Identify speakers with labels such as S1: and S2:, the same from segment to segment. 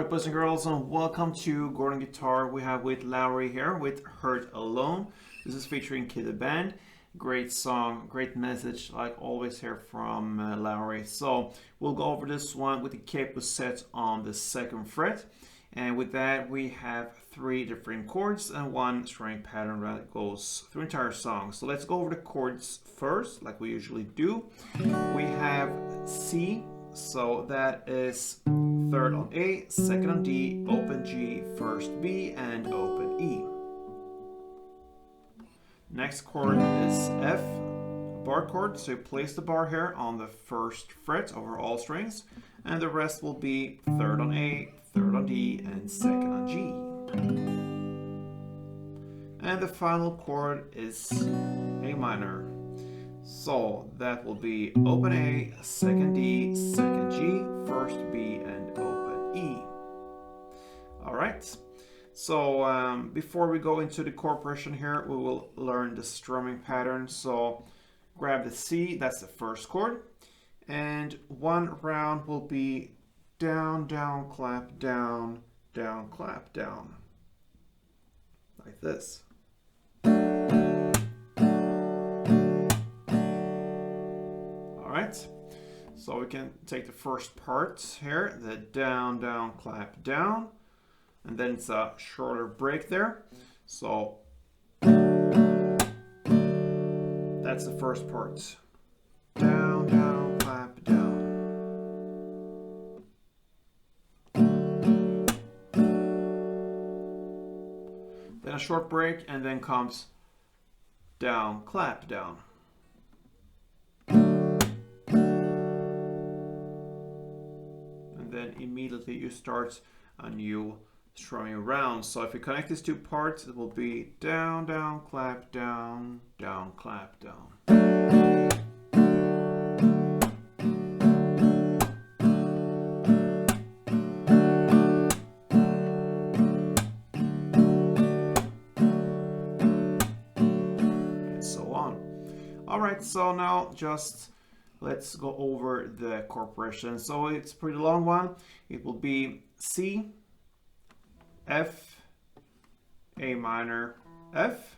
S1: up, boys and girls, and welcome to Gordon Guitar. We have WITT LOWRY here with Hurt Alone. This is featuring Kid the Band. Great song, great message, like always here from Lowry. So we'll go over this one with the capo set on the 2nd fret. And with that, we have 3 different chords and 1 strumming pattern that goes through the entire song. So let's go over the chords first, like we usually do. We have C, so that is 3rd on A, 2nd on D, open G, 1st B, and open E. Next chord is F, bar chord, so you place the bar here on the 1st fret over all strings, and the rest will be 3rd on A, 3rd on D, and 2nd on G. And the final chord is A minor. So that will be open A, 2nd D, 2nd G, 1st B, and open E. All right. So before we go into the chord progression here, we will learn the strumming pattern. So grab the C, that's the 1st chord, and 1 round will be down, down, clap, down, down, clap, down, like this. So we can take the first part here, the down, down, clap, down, and then it's a shorter break there. So that's the first part. Down, down, clap, down. Then a short break, and then comes down, clap, down. Then immediately you start a new strumming round. So if you connect these 2 parts, it will be down, down, clap, down, down, clap, down. And so on. All right, so now just let's go over the chord progression. So it's a pretty long one. It will be C, F, A minor, F.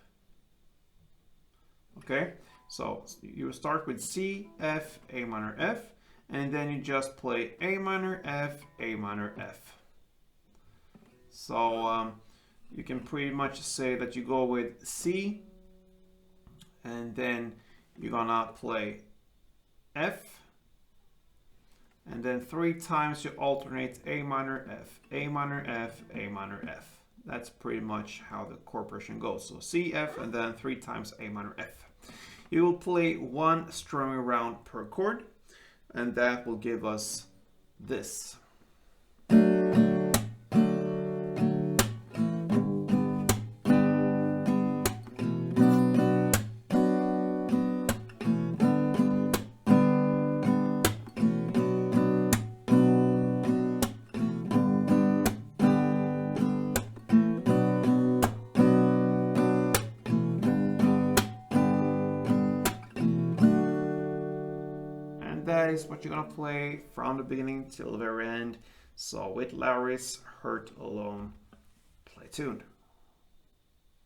S1: Okay, so you start with C, F, A minor, F, and then you just play A minor, F, A minor, F. So you can pretty much say that you go with C, and then you're gonna play F, and then 3 times you alternate A minor, F, A minor, F, A minor, F. That's pretty much how the chord progression goes. So C, F, and then 3 times A minor, F. You will play 1 strumming round per chord, and that will give us this. That is what you're gonna play from the beginning till the very end. So WITT LOWRY's Hurt Alone, play tuned.